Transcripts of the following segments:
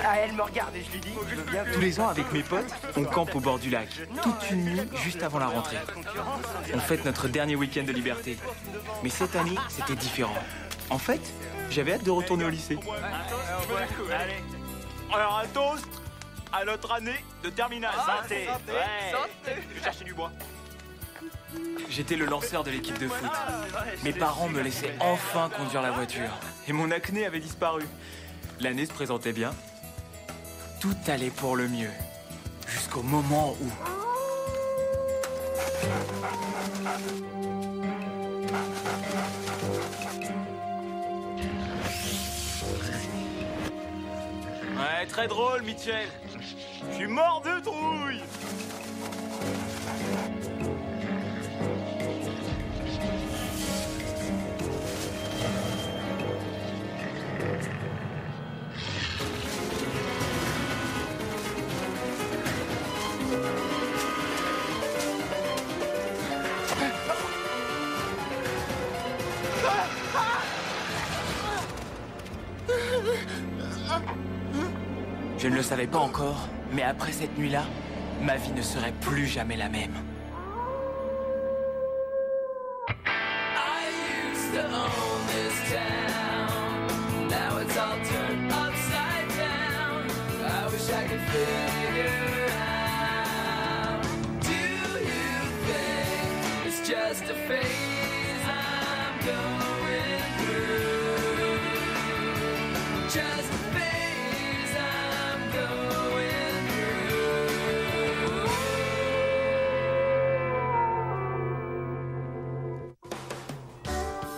Ah, elle me regarde et je lui dis... Tous les ans, avec mes potes, on campe au bord du lac, toute une nuit juste avant la rentrée. On fête notre dernier week-end de liberté. Mais cette année, c'était différent. En fait, j'avais hâte de retourner au lycée. Allez. Alors, un toast à notre année de terminale. Santé. Ouais. Je vais chercher du bois. J'étais le lanceur de l'équipe de foot. Mes parents me laissaient enfin conduire la voiture. Et mon acné avait disparu. L'année se présentait bien. Tout allait pour le mieux. Jusqu'au moment où... Ouais, très drôle, Mitchell. Je suis mort de trouille. Je ne le savais pas encore, mais après cette nuit-là, ma vie ne serait plus jamais la même.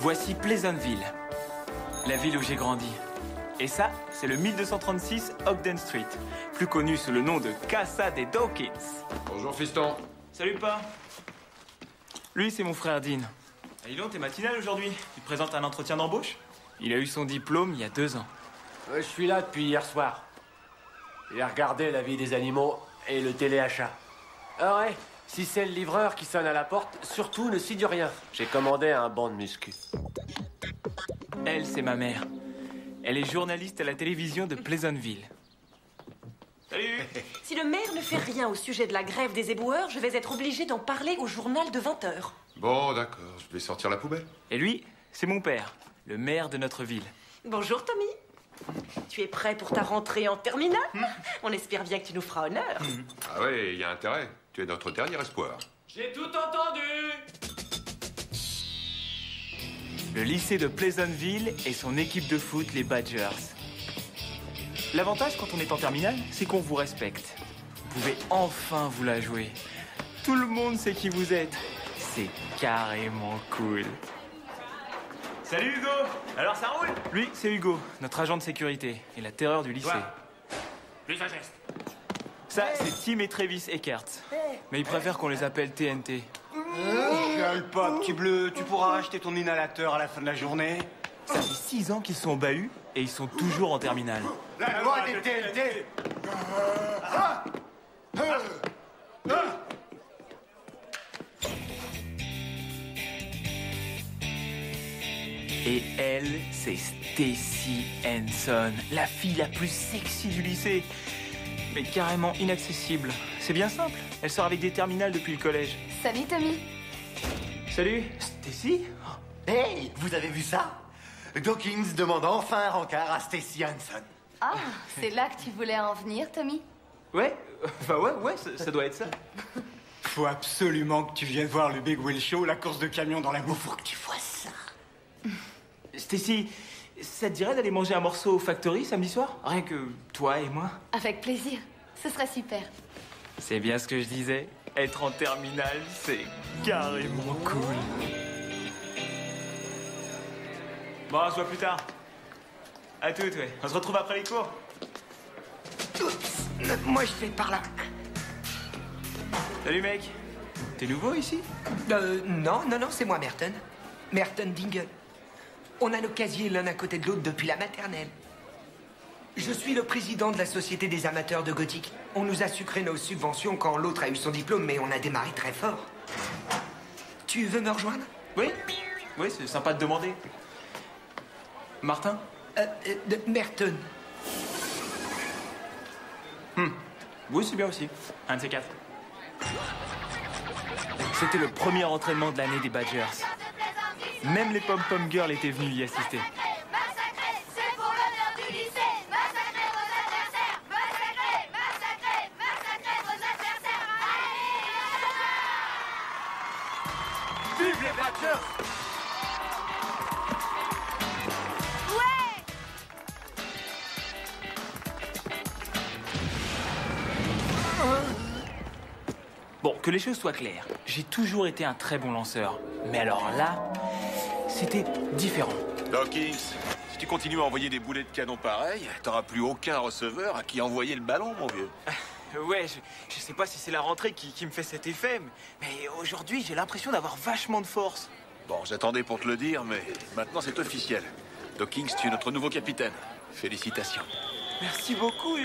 Voici Pleasantville, la ville où j'ai grandi. Et ça, c'est le 1236 Ogden Street, plus connu sous le nom de Casa des Dawkins. Bonjour, fiston. Salut, pas. Lui, c'est mon frère Dean. Et dis donc, t'es matinal aujourd'hui. Tu te présentes un entretien d'embauche? Il a eu son diplôme il y a 2 ans. Je suis là depuis hier soir. Il a regardé la vie des animaux et le téléachat. Ah ouais, si c'est le livreur qui sonne à la porte, surtout ne s'y dit rien. J'ai commandé un banc de muscu. Elle, c'est ma mère. Elle est journaliste à la télévision de Pleasantville. Salut! Si le maire ne fait rien au sujet de la grève des éboueurs, je vais être obligée d'en parler au journal de 20 h. Bon, d'accord, je vais sortir la poubelle. Et lui, c'est mon père, le maire de notre ville. Bonjour Tommy. Tu es prêt pour ta rentrée en terminale? On espère bien que tu nous feras honneur. Ah ouais, il y a intérêt. Tu es notre dernier espoir. J'ai tout entendu! Le lycée de Pleasantville et son équipe de foot, les Badgers. L'avantage quand on est en terminale, c'est qu'on vous respecte. Vous pouvez enfin vous la jouer. Tout le monde sait qui vous êtes. C'est carrément cool. Salut Hugo! Alors ça roule? Lui, c'est Hugo, notre agent de sécurité et la terreur du lycée. Plus un geste. Ça, c'est Tim et Travis Eckert. Mais ils préfèrent qu'on les appelle TNT. Gueule pas, petit bleu, tu pourras acheter ton inhalateur à la fin de la journée. Ça fait 6 ans qu'ils sont au bahut et ils sont toujours en terminale. La loi des TNT. Et elle, c'est Stacy Hanson, la fille la plus sexy du lycée. Mais carrément inaccessible. C'est bien simple, elle sort avec des terminales depuis le collège. Salut Tommy. Salut, Stacy? Hey, vous avez vu ça? Dawkins demande enfin un rencard à Stacy Hanson. Ah, c'est là que tu voulais en venir, Tommy? Ouais, enfin ouais, ça doit être ça. Faut absolument que tu viennes voir le Big Wheel Show, la course de camion dans la boue. Faut que tu vois ça. Stacy, ça te dirait d'aller manger un morceau au Factory samedi soir? Rien que toi et moi. Avec plaisir. Ce serait super. C'est bien ce que je disais. Être en terminale, c'est carrément cool. Bon, on se voit plus tard. À toutes, ouais. On se retrouve après les cours. Oups, moi je vais par là. Salut, mec. T'es nouveau ici? Non, c'est moi, Merton. Merton Dingle. On a nos casiers l'un à côté de l'autre depuis la maternelle. Je suis le président de la Société des amateurs de gothique. On nous a sucré nos subventions quand l'autre a eu son diplôme, mais on a démarré très fort. Tu veux me rejoindre? Oui, c'est sympa de demander. Martin, De Merton. Oui, c'est bien aussi. Un de ces quatre. C'était le premier entraînement de l'année des Badgers. Même les pom-pom girls étaient venues y assister. C'est pour l'honneur du lycée. Massacrez vos adversaires. Massacrez vos adversaires. Allez. Vive les Badgers! Bon, que les choses soient claires, j'ai toujours été un très bon lanceur. Mais alors là, c'était différent. Dawkins, si tu continues à envoyer des boulets de canon pareils, t'auras plus aucun receveur à qui envoyer le ballon, mon vieux. Ouais, je sais pas si c'est la rentrée qui me fait cet effet, mais aujourd'hui, j'ai l'impression d'avoir vachement de force. Bon, j'attendais pour te le dire, mais maintenant c'est officiel. Dawkins, tu es notre nouveau capitaine. Félicitations. Merci beaucoup.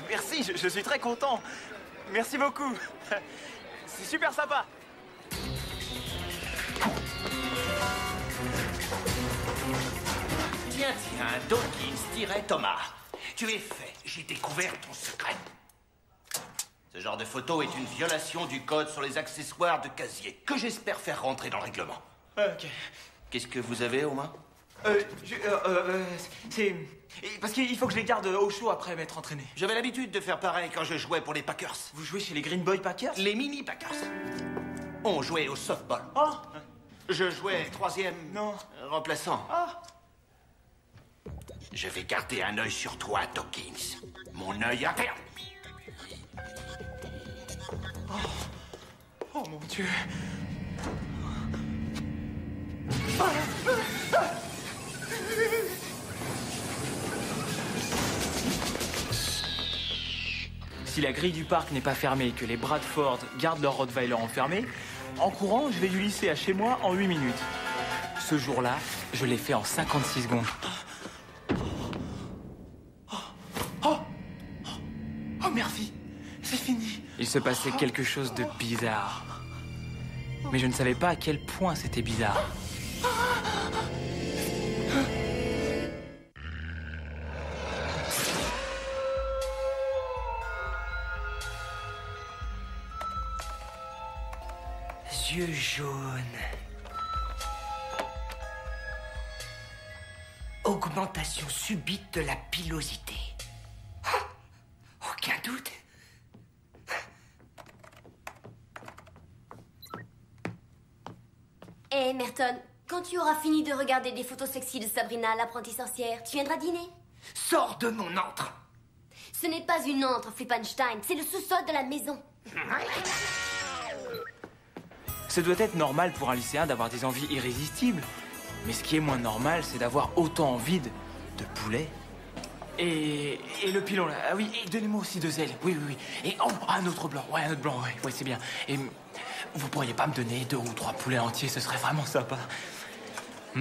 Merci, je suis très content. Merci beaucoup. C'est super sympa. Tiens, Dawkins-Thomas. Tu es fait. J'ai découvert ton secret. Ce genre de photo est une violation du code sur les accessoires de casier, que j'espère faire rentrer dans le règlement. Ok. Qu'est-ce que vous avez aux mains? C'est... Parce qu'il faut que je les garde au chaud après m'être entraîné. J'avais l'habitude de faire pareil quand je jouais pour les Packers. Vous jouez chez les Green Boy Packers? Les mini Packers. On jouait au softball. Oh! Je jouais troisième... Non. Remplaçant. Oh! Je vais garder un œil sur toi, Dawkins. Mon œil interne. Oh mon Dieu. Si la grille du parc n'est pas fermée et que les Bradford gardent leur Rottweiler enfermé, en courant, je vais du lycée à chez moi en 8 minutes. Ce jour-là, je l'ai fait en 56 secondes. Oh, Murphy, c'est fini. Il se passait quelque chose de bizarre. Mais je ne savais pas à quel point c'était bizarre. Yeux jaunes. Augmentation subite de la pilosité. Aucun doute. Hé, Merton, quand tu auras fini de regarder des photos sexy de Sabrina, l'apprentie sorcière, tu viendras dîner? Sors de mon antre. Ce n'est pas une antre, Flippenstein, c'est le sous-sol de la maison. Ça doit être normal pour un lycéen d'avoir des envies irrésistibles. Mais ce qui est moins normal, c'est d'avoir autant envie de poulet. Et le pilon, là. Ah oui, et donnez-moi aussi 2 ailes. Oui. Et un autre blanc. Ouais, un autre blanc, ouais, c'est bien. Et vous pourriez pas me donner 2 ou 3 poulets entiers, ce serait vraiment sympa. Ça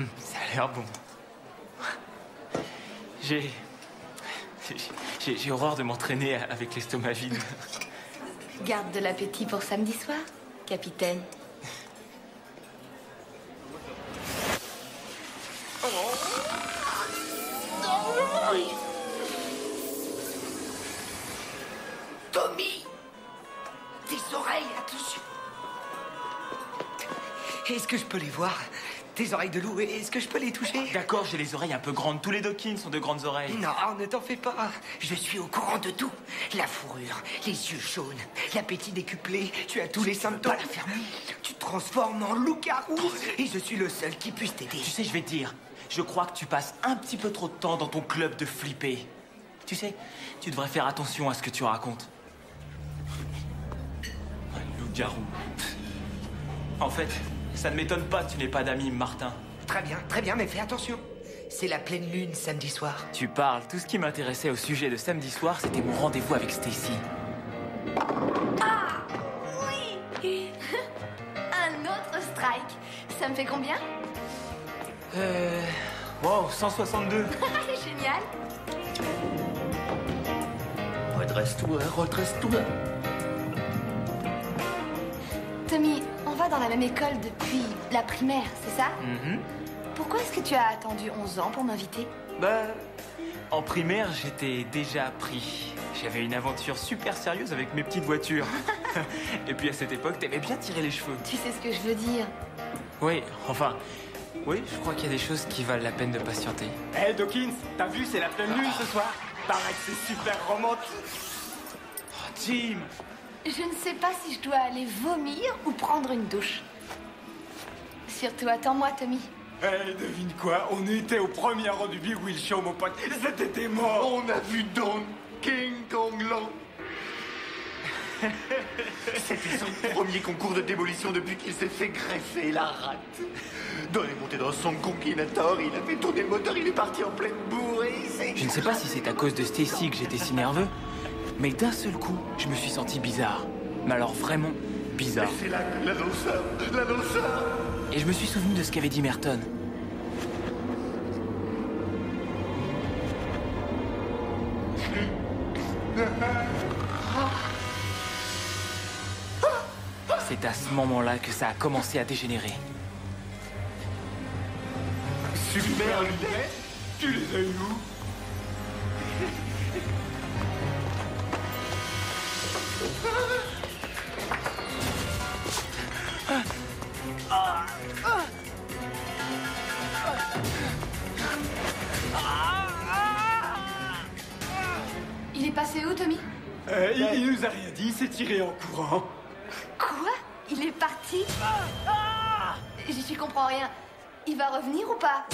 a l'air bon. J'ai horreur de m'entraîner avec l'estomac vide. Garde de l'appétit pour samedi soir, capitaine. Tommy! Tes oreilles, attention! Est-ce que je peux les voir? Tes oreilles de loup, est-ce que je peux les toucher? D'accord, j'ai les oreilles un peu grandes. Tous les Dawkins ont de grandes oreilles. Non, ne t'en fais pas. Je suis au courant de tout. La fourrure, les yeux jaunes, l'appétit décuplé. Tu as tous les symptômes. La fermer. Tu te transformes en loup-garou. Et je suis le seul qui puisse t'aider. Tu sais, je vais te dire, je crois que tu passes un petit peu trop de temps dans ton club de flipper. Tu sais, tu devrais faire attention à ce que tu racontes. Un loup-garou. En fait, ça ne m'étonne pas que tu n'aies pas d'amis, Martin. Très bien, mais fais attention. C'est la pleine lune samedi soir. Tu parles. Tout ce qui m'intéressait au sujet de samedi soir, c'était mon rendez-vous avec Stacy. Ah oui. Un autre strike. Ça me fait combien? Wow, 162. Génial. Redresse-toi. Tommy, on va dans la même école depuis la primaire, c'est ça? Pourquoi est-ce que tu as attendu 11 ans pour m'inviter? Bah, en primaire, j'étais déjà pris. J'avais une aventure super sérieuse avec mes petites voitures. Et puis à cette époque, t'aimais bien tirer les cheveux. Tu sais ce que je veux dire. Oui, enfin, oui, je crois qu'il y a des choses qui valent la peine de patienter. Hé Dawkins, t'as vu, c'est la pleine lune ce soir. Paraît que c'est super romantique. Oh, Jim! Je ne sais pas si je dois aller vomir ou prendre une douche. Surtout, attends-moi, Tommy. Eh, devine quoi? On était au premier rang du Big Wheel Show, mon pote. C'était mort. On a vu Don King Kong Long. C'était son premier concours de démolition depuis qu'il s'est fait greffer la rate. Don est monté dans son Conquinator, il a fait tourner le moteur, il est parti en pleine bourre et il s'est... Je ne sais pas si c'est à cause de Stacy que j'étais si nerveux, mais d'un seul coup, je me suis senti bizarre. Mais alors vraiment bizarre. C'est là que l'annonceur. Et je me suis souvenu de ce qu'avait dit Merton. C'est à ce moment-là que ça a commencé à dégénérer. Super lunettes? Tu les as eu où? Il est passé où, Tommy? Il nous a rien dit, il s'est tiré en courant. Quoi? Il est parti? J'y comprends rien. Il va revenir ou pas?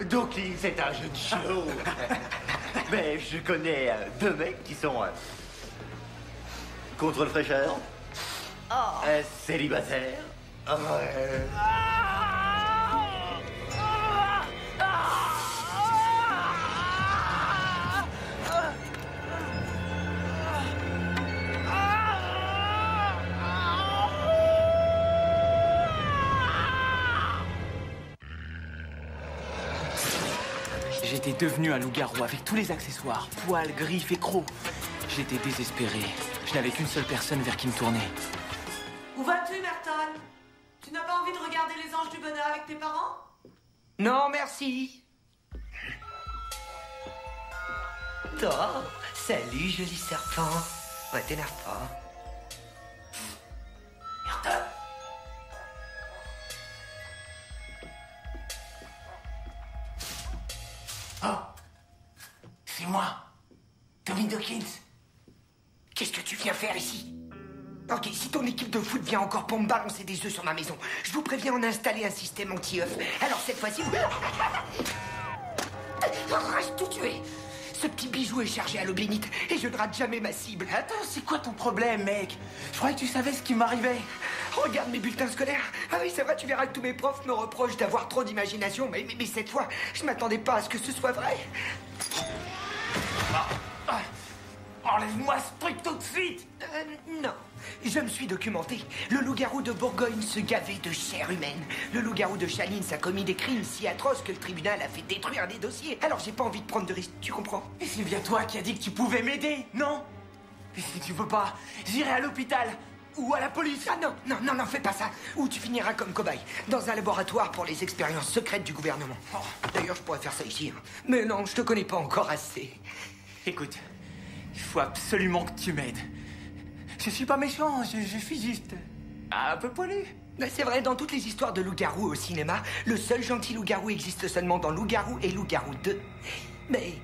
Dawkins, c'est un jeu de show. Mais je connais deux mecs qui sont contre le fraîcheur, célibataires. J'étais devenu un loup-garou avec tous les accessoires, poils, griffes et crocs. J'étais désespéré. Je n'avais qu'une seule personne vers qui me tourner. Où vas-tu, Merton? Tu n'as pas envie de regarder les anges du bonheur avec tes parents? Non, merci. Toi, salut, joli serpent. Ouais, t'énerve pas. Merton! Oh, c'est moi, Tommy Dawkins. Qu'est-ce que tu viens faire ici? Ok, si ton équipe de foot vient encore pour me balancer des œufs sur ma maison, je vous préviens, on a installé un système anti-œufs. Alors cette fois-ci, vous... Rage tout tuer. Ce petit bijou est chargé à l'eau bénite et je ne rate jamais ma cible. Attends, c'est quoi ton problème, mec? Je croyais que tu savais ce qui m'arrivait. Regarde mes bulletins scolaires. Ah oui, c'est vrai, tu verras que tous mes profs me reprochent d'avoir trop d'imagination. Mais cette fois, je m'attendais pas à ce que ce soit vrai. Enlève-moi ce truc tout de suite! Non. Je me suis documenté. Le loup-garou de Bourgogne se gavait de chair humaine. Le loup-garou de Chalins a commis des crimes si atroces que le tribunal a fait détruire des dossiers. Alors j'ai pas envie de prendre de risques, tu comprends? Et c'est bien toi qui as dit que tu pouvais m'aider, non? Et si tu veux pas, j'irai à l'hôpital ou à la police. Ah non, fais pas ça. Ou tu finiras comme cobaye, dans un laboratoire pour les expériences secrètes du gouvernement. Oh, d'ailleurs, je pourrais faire ça ici. Hein. Mais non, je te connais pas encore assez. Écoute, il faut absolument que tu m'aides. Je suis pas méchant, je suis juste un peu poilu. C'est vrai, dans toutes les histoires de loup-garou au cinéma, le seul gentil loup-garou existe seulement dans Loup-garou et Loup-garou 2. Mais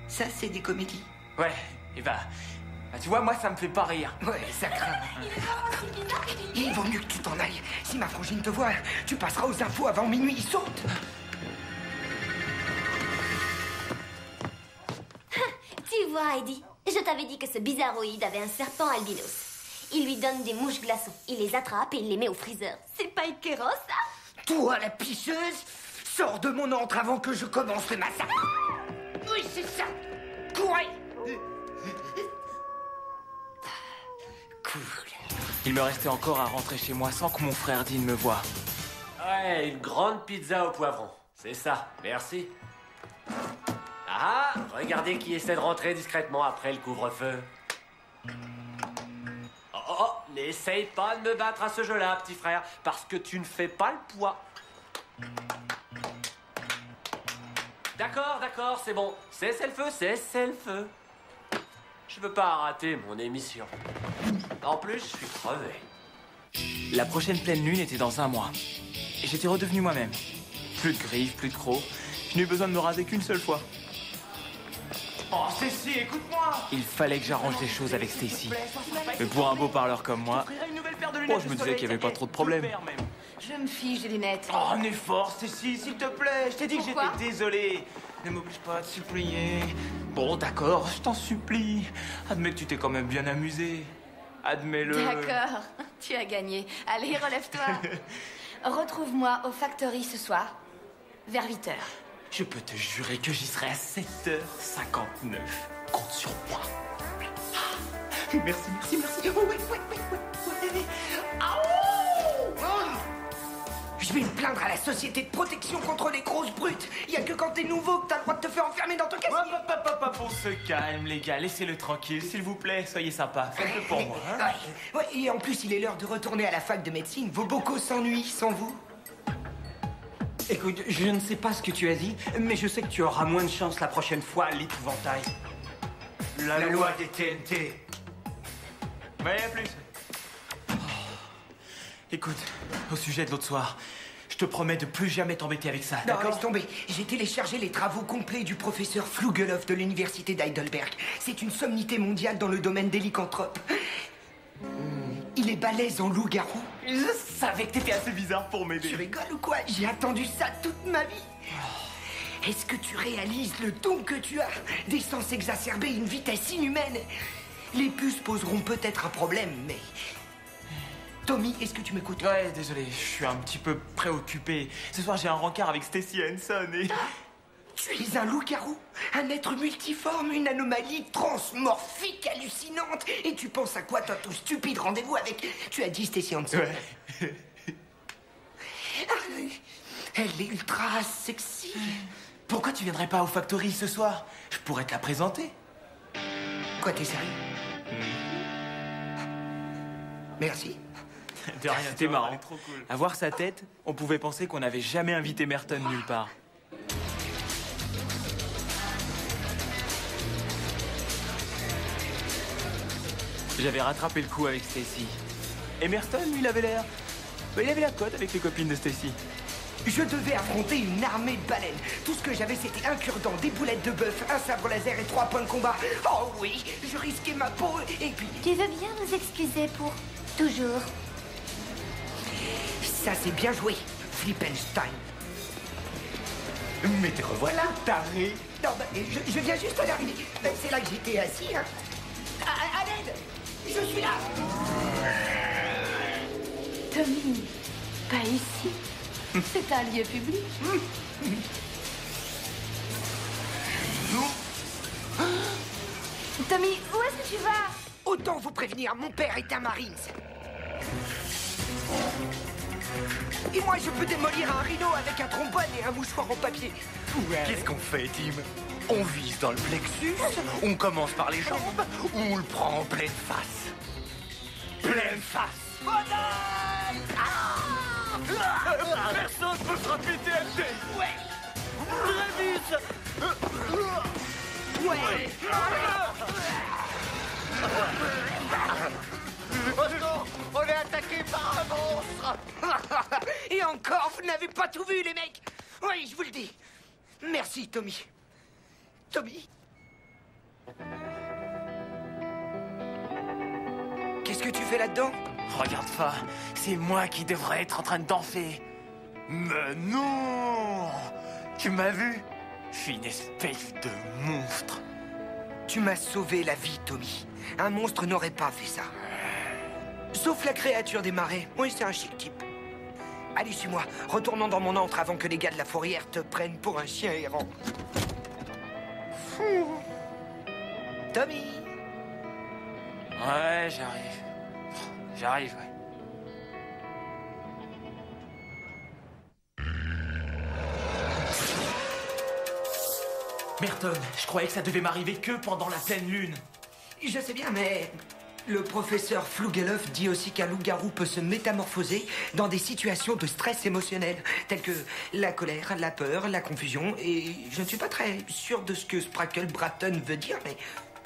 ça, c'est des comédies. Ouais, et bah, tu vois, moi, ça me fait pas rire. Ouais, ça craint. Il vaut mieux que tu t'en ailles. Si ma frangine te voit, tu passeras aux infos avant minuit. Saute! Tu vois, Heidi, je t'avais dit que ce bizarroïde avait un serpent albinos. Il lui donne des mouches glaçons, il les attrape et il les met au freezer. C'est pas écœurant, ça? Toi, la pisseuse, sors de mon antre avant que je commence le massacre. Oui, c'est ça. Courez. Cool. Il me restait encore à rentrer chez moi sans que mon frère Dean me voie. Ouais, une grande pizza au poivron. C'est ça, merci. Ah, regardez qui essaie de rentrer discrètement après le couvre-feu. Oh, n'essaye pas de me battre à ce jeu-là, petit frère, parce que tu ne fais pas le poids. D'accord, c'est bon. Cessez le feu. Je veux pas rater mon émission. En plus, je suis crevé. La prochaine pleine lune était dans 1 mois. Et j'étais redevenu moi-même. Plus de griffes, plus de crocs. Je n'ai eu besoin de me raser qu'une seule fois. Oh, Stacy, écoute-moi. Il fallait que j'arrange les choses avec Stacy. Mais pour un beau parleur comme moi, je me disais qu'il n'y avait pas trop de problèmes. Je me fiche des lunettes. Oh, un effort, Stacy, s'il te plaît. Je t'ai dit que Pourquoi j'étais désolé. Ne m'oblige pas à te supplier. Bon, d'accord, je t'en supplie. Admets que tu t'es quand même bien amusé. Admets-le. D'accord, tu as gagné. Allez, relève-toi. Retrouve-moi au Factory ce soir, vers 8h. Je peux te jurer que j'y serai à 7h59. Compte sur moi. Merci. Je vais me plaindre à la Société de protection contre les grosses brutes. Il y a que quand t'es nouveau que t'as le droit de te faire enfermer dans ton casier. On se calme, les gars. Laissez-le tranquille, s'il vous plaît. Soyez sympa. Faites-le pour moi. Hein. Ouais, et en plus, il est l'heure de retourner à la fac de médecine. Vos bocaux s'ennuient sans vous. Écoute, je ne sais pas ce que tu as dit, mais je sais que tu auras moins de chance la prochaine fois à l'épouvantail. La loi des TNT. Ouais, à plus. Écoute, au sujet de l'autre soir, je te promets de plus jamais t'embêter avec ça, Non, d'accord? laisse tomber. J'ai téléchargé les travaux complets du professeur Flugelhoff de l'université d'Heidelberg. C'est une sommité mondiale dans le domaine des lycanthropes. Il est balèze en loup-garou. Je savais que t'étais assez bizarre pour m'aider. Tu rigoles ou quoi? J'ai attendu ça toute ma vie. Est-ce que tu réalises le don que tu as d'essence exacerbée une vitesse inhumaine? Les puces poseront peut-être un problème, mais... Tommy, est-ce que tu m'écoutes? Ouais, désolé, je suis un petit peu préoccupé. Ce soir, j'ai un rencard avec Stacy Hanson et... Tu es un loup-garou, un être multiforme, une anomalie transmorphique hallucinante. Et tu penses à quoi, toi, tout stupide rendez-vous avec... Tu as dit Stacy Hanson. Ouais. Elle est ultra sexy. Pourquoi tu viendrais pas au Factory ce soir? Je pourrais te la présenter. Quoi, t'es sérieux? Merci. De rien, C'était marrant. trop cool. À voir sa tête, on pouvait penser qu'on n'avait jamais invité Merton nulle part. J'avais rattrapé le coup avec Stacy. Et Merton, lui, il avait l'air... il avait la cote avec les copines de Stacy. Je devais affronter une armée de baleines. Tout ce que j'avais, c'était un cure-dent, des boulettes de bœuf, un sabre laser et 3 points de combat. Oh oui, je risquais ma peau et puis... Tu veux bien nous excuser pour toujours? Ça, c'est bien joué, Flippenstein. Mais te revoilà, taré. Non, bah, je viens juste d'arriver. C'est là que j'étais assis, hein. À l'aide! Je suis là! Tommy, pas ici. C'est un lieu public. Tommy, où est-ce que tu vas? Autant vous prévenir, mon père est un Marines. Et moi, je peux démolir un rhino avec un trombone et un mouchoir en papier. Qu'est-ce qu'on fait, Tim? On vise dans le plexus, on commence par les jambes, ou on le prend en pleine face? Pleine face! Personne peut frapper TNT. Ouais! Travis. Ouais! Oh non! On est attaqué par un monstre! Et encore, vous n'avez pas tout vu, les mecs! Oui, je vous le dis. Merci, Tommy. Tommy? Qu'est-ce que tu fais là-dedans? Regarde pas, c'est moi qui devrais être en train de danser. Mais non! Tu m'as vu? Je suis une espèce de monstre. Tu m'as sauvé la vie, Tommy. Un monstre n'aurait pas fait ça. Sauf la créature des marais. Oui, c'est un chic type. Allez, suis-moi. Retournons dans mon antre avant que les gars de la fourrière te prennent pour un chien errant. Tommy! Ouais, j'arrive. J'arrive, ouais. Merton, je croyais que ça devait m'arriver que pendant la pleine lune. Je sais bien, mais... Le professeur Flugelhoff dit aussi qu'un loup-garou peut se métamorphoser dans des situations de stress émotionnel, telles que la colère, la peur, la confusion, et je ne suis pas très sûr de ce que Sprackle Bratton veut dire, mais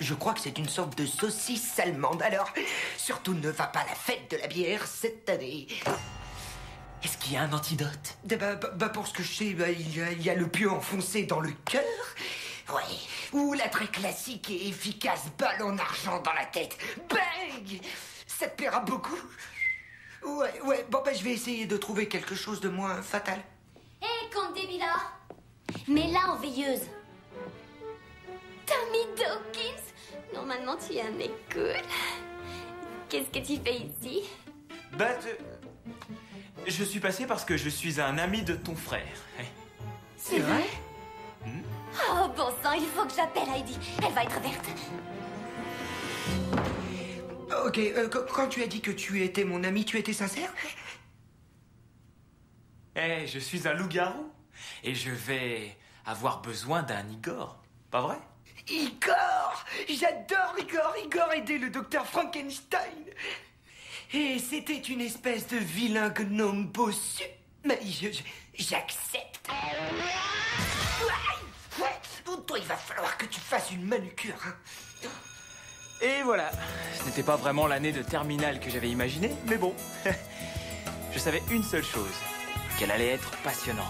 je crois que c'est une sorte de saucisse allemande. Alors, surtout ne va pas à la fête de la bière cette année. Est-ce qu'il y a un antidote? Pour ce que je sais, il y a le pieu enfoncé dans le cœur. Ouais. Ou la très classique et efficace balle en argent dans la tête. Bang! Ça te plaira beaucoup. Ouais. Bon, je vais essayer de trouver quelque chose de moins fatal. Hé, Comte Débila! Mets-la en veilleuse. Tommy Dawkins! Normalement, tu es un mec cool. Qu'est-ce que tu fais ici? Je suis passé parce que je suis un ami de ton frère. C'est vrai? Oh, bon sang, il faut que j'appelle Heidi. Elle va être verte. Ok, quand tu as dit que tu étais mon ami, tu étais sincère? Je suis un loup-garou. Et je vais avoir besoin d'un Igor. Pas vrai? Igor! J'adore Igor! Igor aidait le docteur Frankenstein! Et c'était une espèce de vilain gnome bossu. Mais j'accepte. Toi, il va falloir que tu fasses une manucure. Hein. Et voilà. Ce n'était pas vraiment l'année de terminale que j'avais imaginée, mais bon. Je savais une seule chose. Qu'elle allait être passionnante.